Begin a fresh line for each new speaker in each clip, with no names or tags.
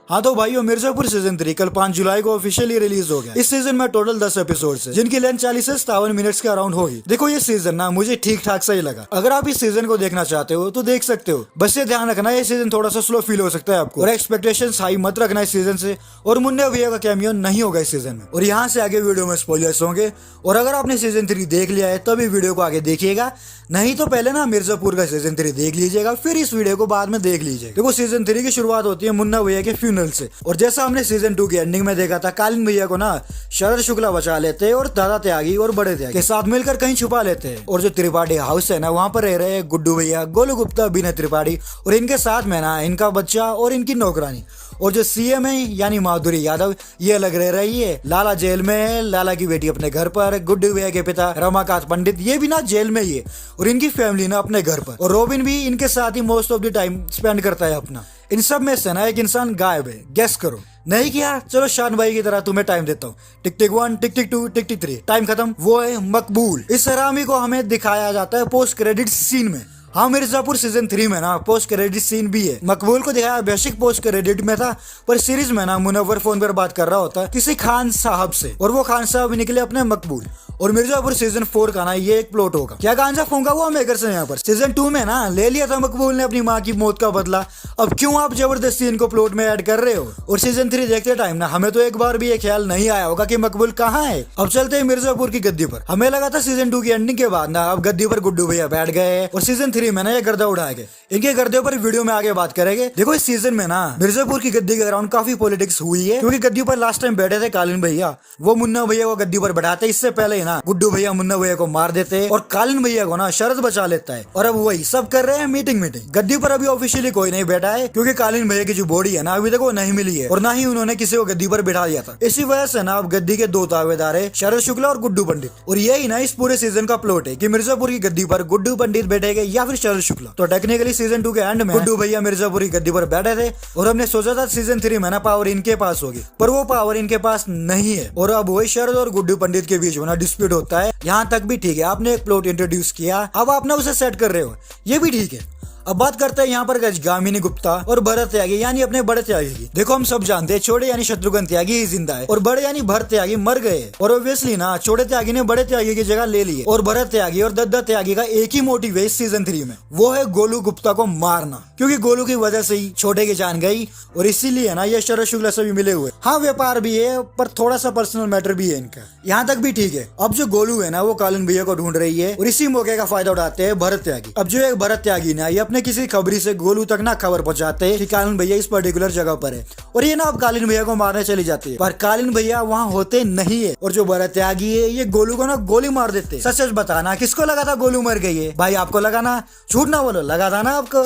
हाँ तो भाइयों, मिर्जापुर सीजन 3 कल 5 जुलाई को ऑफिशियली रिलीज हो गया। इस सीजन में टोटल 10 एपिसोड है, जिनकी लेंथ 40 से 57 मिनट्स के अराउंड होगी। देखो ये सीजन ना मुझे ठीक ठाक सही लगा। अगर आप इस सीजन को देखना चाहते हो तो देख सकते हो, बस ये ध्यान रखना ये सीजन थोड़ा सा स्लो फील हो सकता है आपको, और एक्सपेक्टेशंस हाई मत रखना इस सीजन से। और मुन्ना भैया का कैमियो नहीं होगा इस सीजन में, और यहाँ से आगे वीडियो में स्पॉयलर्स होंगे। और अगर आपने सीजन 3 देख लिया है तभी वीडियो को आगे देखिएगा, नहीं तो पहले ना मिर्जापुर का सीजन 3 देख लीजिएगा, फिर इस वीडियो को बाद में देख लीजिएगा। देखो सीजन 3 की शुरुआत होती है मुन्ना भैया के फ्यूनरल से, और जैसा हमने सीजन 2 की एंडिंग में देखा था, कालीन भैया को ना शरद शुक्ला बचा लेते हैं और दादा त्यागी और बड़े त्यागी के साथ मिलकर कहीं छुपा लेते हैं। और जो त्रिपाठी हाउस है ना, वहाँ पर रह रहे हैं गुड्डू भैया, गोलू गुप्ता, बीना त्रिपाठी, और इनके साथ में ना इनका बच्चा और इनकी नौकरानी। और जो सीएम है यानी माधुरी यादव, ये अलग रह रही है। लाला जेल में है, लाला की बेटी अपने घर पर, गुड्डू भैया के पिता रमाकांत पंडित ये भी ना जेल में ही है, और इनकी फैमिली ना अपने घर पर। और रोबिन भी इनके साथ ही most of the time spend करता है अपना। इन सब में से ना एक इंसान गायब है, गेस करो। नहीं किया? चलो शान भाई की तरह तुम्हें टाइम देता हूँ। टिक टिक 1, टिक टिक 2, टिक टिक 3, टाइम खत्म। वो है मकबूल। इस हरामी को हमें दिखाया जाता है पोस्ट क्रेडिट सीन में। हाँ, मिर्जापुर सीजन 3 में ना पोस्ट क्रेडिट सीन भी है। मकबूल को दिखाया बेसिक पोस्ट क्रेडिट में था, पर सीरीज में ना मुनव्वर फोन पर बात कर रहा होता है किसी खान साहब से, और वो खान साहब निकले अपने मकबूल। और मिर्जापुर सीजन 4 का ना ये एक प्लॉट होगा। क्या गांजा फूंका हुआ मेकर से यहाँ पर। सीजन 2 में ना ले लिया था मकबूल ने अपनी माँ की मौत का बदला, अब क्यों आप जबरदस्ती इनको प्लॉट में ऐड कर रहे हो। और सीजन 3 देखते टाइम ना हमें तो एक बार भी ये ख्याल नहीं आया होगा कि मकबूल कहाँ है। अब चलते हैं मिर्जापुर की गद्दी पर। हमें लगा था सीजन 2 की एंडिंग के बाद ना अब गद्दी पर गुड्डू भैया बैठ गए, और सीजन 3 में ना ये गर्दा उड़ा गए। इनके गर्दे पर वीडियो में आगे बात करेंगे। देखो इस सीजन में ना मिर्जापुर की गद्दी के अराउंड काफी पॉलिटिक्स हुई है, क्योंकि गद्दी पर लास्ट टाइम बैठे थे कालीन भैया, वो मुन्ना भैया को गद्दी पर बैठाते। इससे पहले ना गुड्डू भैया मुन्ना भैया को मार देते, और कालीन भैया को ना शरद बचा लेता है। और अब वही सब कर रहे हैं मीटिंग। गद्दी पर अभी ऑफिशियली कोई नहीं बैठा है, क्योंकि कालीन भैया की जो बॉडी है ना अभी तक वो नहीं मिली है, और ना ही उन्होंने किसी को गद्दी पर बैठा दिया था। इसी वजह से ना अब गद्दी के 2 दावेदार है, शरद शुक्ला और गुड्डू पंडित। और यही ना इस पूरे सीजन का प्लॉट है कि मिर्जापुर की गद्दी पर गुड्डू पंडित बैठेंगे या फिर शरद शुक्ला। तो टेक्निकली सीजन 2 के एंड में गुड्डू भैया मिर्जापुर की गद्दी पर बैठे थे, और हमने सोचा था सीजन 3 में ना पावर इनके पास होगी, पर वो पावर इनके पास नहीं है। और अब वही शरद और गुड्डू पंडित के बीच में डिस्प्यूट होता है। यहाँ तक भी ठीक है, आपने एक प्लॉट इंट्रोड्यूस किया, अब आप ना उसे सेट कर रहे हो, ये भी ठीक है। अब बात करते हैं यहाँ पर गामिनी गुप्ता और भरत त्यागी यानी अपने बड़े त्यागी की। देखो हम सब जानते हैं छोटे यानी शत्रुघ्न त्यागी ही जिंदा है, और बड़े यानी भरत त्यागी मर गए। और ऑब्वियसली ना छोटे त्यागी ने बड़े त्यागी की जगह ले ली है, और भरत त्यागी और दद्दा त्यागी का एक ही मोटिव है इस सीजन 3 में, वो है गोलू गुप्ता को मारना। क्योंकि गोलू की वजह से ही छोटे की जान गई, और इसीलिए ना ये शरद शुक्ला से भी मिले हुए। हाँ व्यापार भी है, पर थोड़ा सा पर्सनल मैटर भी है इनका। यहाँ तक भी ठीक है। अब जो गोलू है ना वो कालीन भैया को ढूंढ रही है, और इसी मौके का फायदा उठाते हैं भरत त्यागी। अब जो एक भरत त्यागी ना ये अपने किसी खबरी से गोलू तक ना खबर पहुंचाते हैं कि कालीन भैया इस पर्टिकुलर जगह पर है, और ये ना अब कालीन भैया को मारने चली जाती है, पर कालीन भैया वहाँ होते नहीं है। और जो भरत त्यागी है ये गोलू को ना गोली मार देते। सच सच बताना किसको लगा था गोलू मर गई है? भाई आपको लगा ना, झूठ ना बोलो, लगा था ना आपको?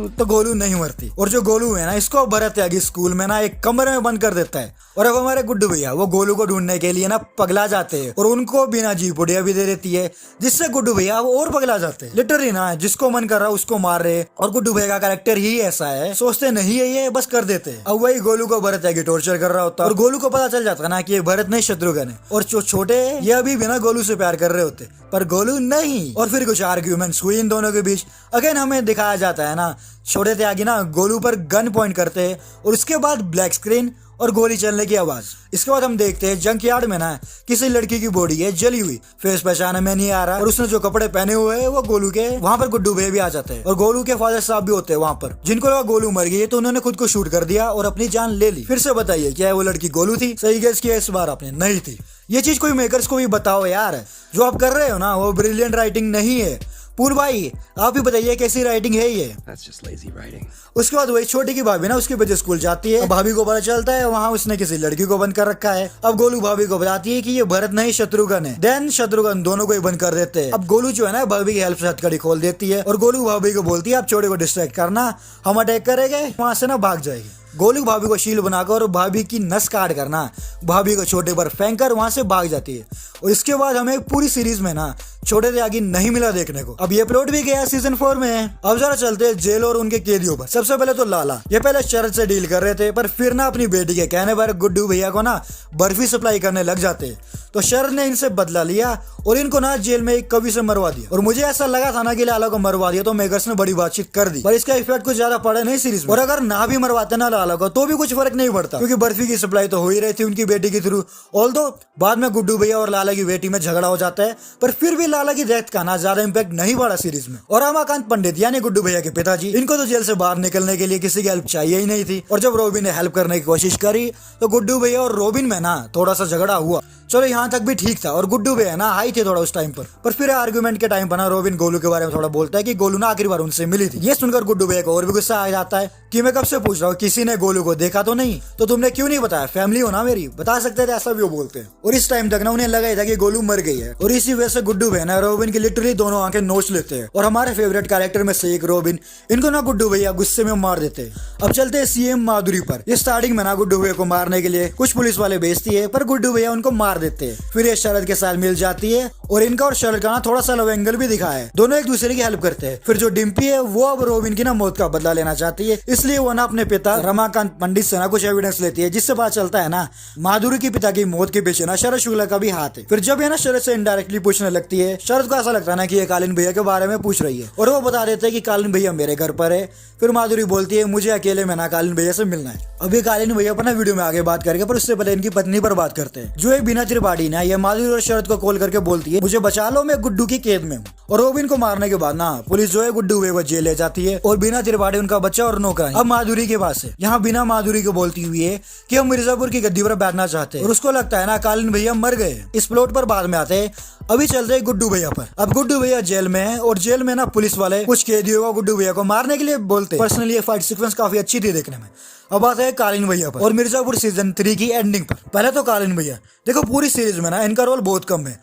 तो गोलू नहीं मरती। और जो गोलू है ना इसको भरत त्यागी स्कूल में ना एक कमरे में बंद कर देता है, और अब हमारे गुड्डू भैया वो गोलू को ढूंढने के लिए ना पगला जाते हैं, और उनको बिना जी पुड़िया भी दे देती है, जिससे गुड्डू भैया वो और पगला जाते हैं। लिटरली ना जिसको मन कर रहा है उसको मार रहे। और गुड्डू भैया का कैरेक्टर ही ऐसा है, सोचते नहीं है ये, बस कर देते हैं। अब वही गोलू को भरत त्यागी टॉर्चर कर रहा होता है, और गोलू को पता चल जाता है ना कि ये भरत नहीं शत्रुघ्न है, और जो छोटे ये अभी बिना गोलू से प्यार कर रहे होते, पर गोलू नहीं। और फिर कुछ आर्ग्यूमेंट्स हुई इन दोनों के बीच। अगेन हमें दिखाया जाता है ना छोटे त्यागी ना गोलू पर गन पॉइंट करते हैं, और उसके बाद ब्लैक स्क्रीन और गोली चलने की आवाज। इसके बाद हम देखते हैं जंक यार्ड में ना किसी लड़की की बॉडी है जली हुई, फेस पहचाने में नहीं आ रहा, और उसने जो कपड़े पहने हुए हैं वो गोलू के। वहाँ पर गुड्डू भैया भी आ जाते हैं, और गोलू के फादर साहब भी होते हैं वहाँ पर। जिनको लगा गोलू मर गई तो उन्होंने खुद को शूट कर दिया और अपनी जान ले ली। फिर से बताइए क्या वो लड़की गोलू थी? सही गेस किया इस बार आपने, नहीं थी। ये चीज कोई मेकर्स को भी बताओ यार, जो आप कर रहे हो ना वो ब्रिलियंट राइटिंग नहीं है। पूर्व भाई आप भी बताइए कैसी राइटिंग है ये?
That's just lazy writing.
उसके बाद वही छोटी की भाभी ना उसके बच्चे स्कूल जाती है, भाभी को पता चलता है वहाँ उसने किसी लड़की को बंद कर रखा है। अब गोलू भाभी को बताती है कि ये भरत नहीं शत्रुघ्न है। देन शत्रुघ्न दोनों को ही बंद कर देते हैं। अब गोलू जो है ना भाभी की हेल्प से हथकड़ी खोल देती है, और गोलू भाभी को बोलती है आप छोटे को डिस्ट्रैक्ट करना, हम अटैक करेंगे, वहाँ से ना भाग जाएगी। गोलू भाभी को शील बनाकर और भाभी की नस काट करना भाभी को छोटे पर फेंक कर वहां से भाग जाती है। और इसके बाद हमें पूरी सीरीज में ना छोटे त्यागी नहीं मिला देखने को। अब ये प्लॉट भी गया सीजन 4 में। अब जरा चलते हैं जेल और उनके कैदियों पर। सबसे पहले तो लाला, ये पहले शरद से डील कर रहे थे, पर फिर ना अपनी बेटी के कहने पर गुड्डू भैया को ना बर्फी सप्लाई करने लग जाते। तो शरद ने इनसे बदला लिया और इनको ना जेल में एक कवि से मरवा दिया। और मुझे ऐसा लगा था ना कि लाला को मरवा दिया तो मेकर्स ने बड़ी बातचीत कर दी, पर इसका इफेक्ट कुछ ज्यादा पड़ा नहीं सीरीज में। और अगर ना भी मरवाते ना डाला होगा तो भी कुछ फर्क नहीं पड़ता, क्योंकि बर्फी की सप्लाई तो हो ही रही थी उनकी बेटी के थ्रू। ऑल्दो बाद में गुड्डू भैया और लाला की बेटी में झगड़ा हो जाता है, पर फिर भी लाला की डेथ का ना ज्यादा इम्पैक्ट नहीं पड़ा सीरीज में। और रमाकांत पंडित यानी गुड्डू भैया के पिताजी, इनको तो जेल से बाहर निकलने के लिए किसी की हेल्प चाहिए ही नहीं थी। और जब रोबिन ने हेल्प करने की कोशिश करी तो गुड्डू भैया और रोबिन में ना थोड़ा सा झगड़ा हुआ। चलो यहाँ तक भी ठीक था, और गुड्डू भैया ना हाई थे थोड़ा उस टाइम पर फिर आर्गुमेंट के टाइम पर ना रोबिन गोलू के बारे में थोड़ा बोलता है कि गोलू ना आखिरी बार उनसे मिली थी। ये सुनकर गुड्डू भैया को और भी गुस्सा आ जाता है कि मैं कब से पूछ रहा हूँ, किसी ने गोलू को देखा तो नहीं, तो तुमने क्यों नहीं बताया, फैमिली हो ना मेरी, बता सकते थे, ऐसा भी वो बोलते हैं। और इस टाइम तक ना उन्हें लगा था कि गोलू मर गई है, और इसी वजह से गुड्डू भैया ना रोबिन की लिटरली दोनों आंखें नोच लेते हैं। और हमारे फेवरेट कैरेक्टर में से एक रोबिन, इनको ना गुड्डू भैया गुस्से में मार देते हैं। अब चलते हैं सीएम माधुरी पर। ये स्टार्टिंग में ना गुड्डू भैया को मारने के लिए कुछ पुलिस वाले भेजती है, पर गुड्डू भैया उनको मार देते हैं। फिर ये शरद के साथ मिल जाती है, और इनका और शरद का ना थोड़ा सा लव एंगल भी दिखा है, दोनों एक दूसरे की हेल्प करते हैं। फिर जो डिम्पी है वो अब रोबिन की ना मौत का बदला लेना चाहती है, इसलिए वो ना अपने पिता रमाकांत पंडित से ना कुछ एविडेंस लेती है, जिससे पता चलता है ना माधुरी के पिता की मौत के पीछे ना शरद शुक्ला का भी हाथ है। फिर जब ये ना शरद से इनडायरेक्टली पूछने लगती है, शरद को ऐसा लगता है ना कि ये कालीन भैया के बारे में पूछ रही है, और वो बता देते हैं कि कालीन भैया मेरे घर पर है। फिर माधुरी बोलती है मुझे अकेले में ना कालीन भैया से मिलना है। अभी कालीन भैया पर ना वीडियो में आगे बात करेंगे, पर उससे पहले इनकी पत्नी पर बात करते हैं, जो एक बिना त्रिपाठी ना ये माधुरी और शरद को कॉल करके बोलती है मुझे बचा लो, मैं गुड्डू की कैद में हूँ। और रोबिन को मारने के बाद ना पुलिस जो है गुड्डू भैया को जेल ले जाती है, और बिना त्रिपाठी उनका बच्चा और नौकरानी अब माधुरी के पास है। यहाँ बिना माधुरी को बोलती हुई है कि हम मिर्जापुर की गद्दी पर बैठना चाहते हैं, और उसको लगता है ना कालीन भैया मर गए। इस प्लॉट पर बाद में आते हैं, अभी चलते हैं गुड्डू भैया पर। अब गुड्डू भैया जेल में है, और जेल में ना पुलिस वाले कुछ कैदियों को गुड्डू भैया को मारने के लिए बोलते हैं। पर्सनली ये फाइट सीक्वेंस काफी अच्छी थी देखने में। अब आते हैं कालीन भैया पर और मिर्जापुर सीजन 3 की एंडिंग पर। पहले तो कालीन भैया देखो, पूरी सीरीज में ना इनका रोल बहुत कम है,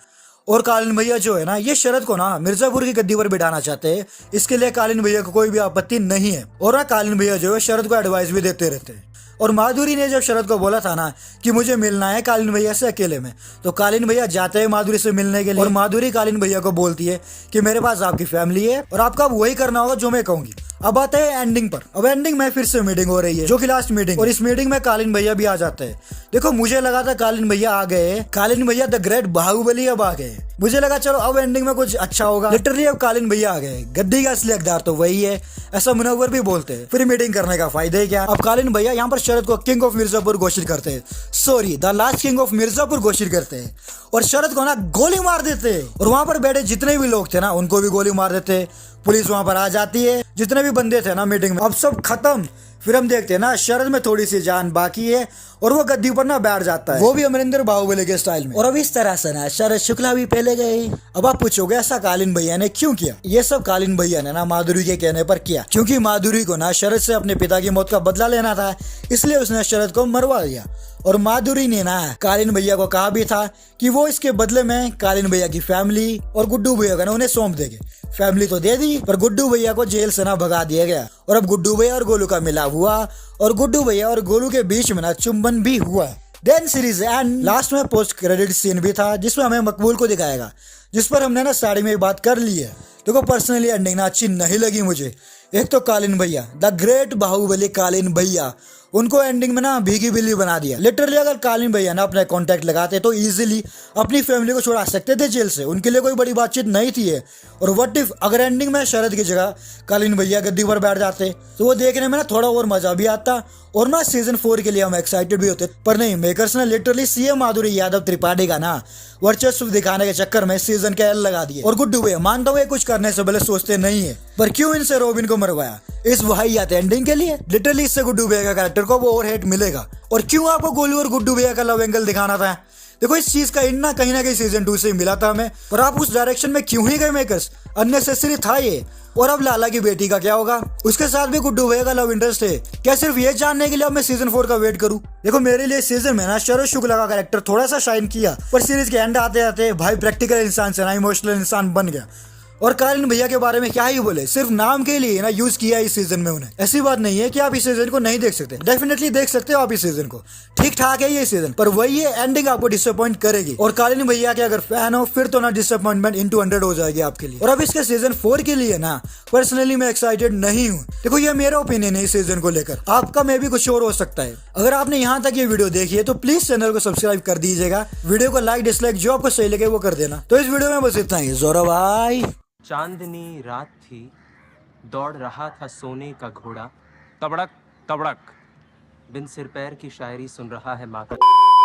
और कालीन भैया जो है ना ये शरद को ना मिर्जापुर की गद्दी पर बिठाना चाहते हैं। इसके लिए कालीन भैया को कोई भी आपत्ति नहीं है, और ना कालीन भैया जो है शरद को एडवाइस भी देते रहते हैं। और माधुरी ने जब शरद को बोला था ना कि मुझे मिलना है कालीन भैया से अकेले में, तो कालीन भैया जाते हैं माधुरी से मिलने के लिए, और माधुरी कालीन भैया को बोलती है कि मेरे पास आपकी फैमिली है और आपका वही करना होगा जो मैं कहूंगी। अब आते हैं एंडिंग पर। अब एंडिंग में फिर से मीटिंग हो रही है, जो कि लास्ट मीटिंग, और इस मीटिंग में कालीन भैया भी आ जाते हैं। देखो मुझे लगा था कालीन भैया आ गए, कालीन भैया द ग्रेट बाहुबली अब आ गए, मुझे लगा चलो अब एंडिंग में कुछ अच्छा होगा। लिटरली अब कालीन भैया आ गए, गद्दी का असली हकदार तो वही है, ऐसा मुनव्वर भी बोलते हैं। फिर मीटिंग करने का फायदा ही क्या। अब कालीन भैया यहाँ पर शरद को किंग ऑफ मिर्जापुर घोषित करते हैं, sorry the last king of Mirzapur घोषित करते हैं, और शरद को ना गोली मार देते हैं। और वहां पर बैठे जितने भी लोग थे ना उनको भी गोली मार देते हैं। पुलिस वहां पर आ जाती है, जितने भी बंदे थे ना मीटिंग में, अब सब खत्म। फिर हम देखते हैं ना शरद में थोड़ी सी जान बाकी है, और वो गद्दी पर ना बैठ जाता है, वो भी अमरिंदर बाहुबली के स्टाइल में। और अब इस तरह से ना शरद शुक्ला भी पहले गए। अब आप पूछोगे ऐसा कालीन भैया ने क्यों किया। ये सब कालीन भैया ने ना माधुरी के कहने पर किया, क्योंकि माधुरी को ना शरद से अपने पिता की मौत का बदला लेना था, इसलिए उसने शरद को मरवा दिया। और माधुरी ने ना कालीन भैया को कहा भी था कि वो इसके बदले में कालीन भैया की फैमिली और गुड्डू भैया को ना उन्हें सौंप देंगे। फैमिली तो दे दी, पर गुड्डू भैया को जेल से ना भगा दिया गया। और अब गुड्डू भैया और गोलू का मिलाप हुआ, और गुड्डू भैया और गोलू के बीच में ना चुंबन भी हुआ। देन सीरीज एंड लास्ट में पोस्ट क्रेडिट सीन भी था, जिसमें हमें मकबूल को दिखाएगा, जिस पर हमने ना साड़ी में बात कर ली है। देखो पर्सनली एंडिंग ना अच्छी नहीं लगी मुझे। एक तो कालीन भैया द ग्रेट बाहुबली कालीन भैया, उनको एंडिंग में ना भीगी बिल्ली बना दिया। लिटरली अगर कालीन भैया ना अपने कॉन्टेक्ट लगाते तो इजीली अपनी फैमिली को छुड़ा सकते थे जेल से, उनके लिए कोई बड़ी बातचीत नहीं थी ये। और व्हाट इफ अगर एंडिंग में शरद की जगह कालीन भैया गद्दी पर बैठ जाते, तो वो देखने में ना थोड़ा और मजा भी आता, और ना सीजन 4 के लिए हम एक्साइटेड भी होते। पर नहीं, मेकर्स ने लिटरली सीएम माधुरी यादव त्रिपाठी का ना वर्चस्व दिखाने के चक्कर में सीजन के एल लगा दिए। और गुड्डू भैया मानता हूँ कुछ करने से पहले सोचते नहीं है, पर क्यों इनसे रोबिन को मरवाया इस वाहियात एंडिंग के लिए। लिटरली इससे गुड्डू भैया का कैरेक्टर को वो और हेट मिलेगा। और क्यों आपको गोलू और गुड्डू भैया का लव एंगल दिखाना था। देखो इस चीज का इन ना कहीं सीजन 2 से मिला था हमें, पर आप उस डायरेक्शन में क्यों ही गए मेकर्स, अननेसेसरी था ये। और अब लाला की बेटी का क्या होगा, उसके साथ भी गुड्डू भैया का लव इंटरेस्ट है क्या, सिर्फ ये जानने के लिए अब मैं सीजन 4 का वेट करूं। देखो मेरे लिए सीजन में ना शरद शुक्ला का कैरेक्टर थोड़ा सा शाइन किया, पर सीरीज के एंड आते आते भाई प्रैक्टिकल इंसान से ना इमोशनल इंसान बन गया। और कालीन भैया के बारे में क्या ही बोले, सिर्फ नाम के लिए ना यूज किया इस सीजन में उन्हें। ऐसी बात नहीं है कि आप इस सीजन को नहीं देख सकते, डेफिनेटली देख सकते हो आप इस सीजन को, ठीक ठाक है ये सीजन, पर वही है एंडिंग आपको डिसअपॉइंट करेगी। और कालीन भैया के अगर फैन हो फिर तो ना डिसअपॉइंटमेंट into 100 हो जाएगी आपके लिए। और अब इसके सीजन 4 के लिए ना पर्सनली मैं एक्साइटेड नहीं हूँ। देखो ये मेरा ओपिनियन है इस सीजन को लेकर, आपका मे भी कुछ और हो सकता है। अगर आपने यहाँ तक ये वीडियो देखी है तो प्लीज चैनल को सब्सक्राइब कर दीजिएगा, वीडियो को लाइक डिसलाइक जो आपको सही लगे वो कर देना। तो इस वीडियो में बस इतना ही। जोरा भाई।
चांदनी रात थी, दौड़ रहा था सोने का घोड़ा, तबड़क तबड़क बिन सिर पैर की शायरी सुन रहा है माँ का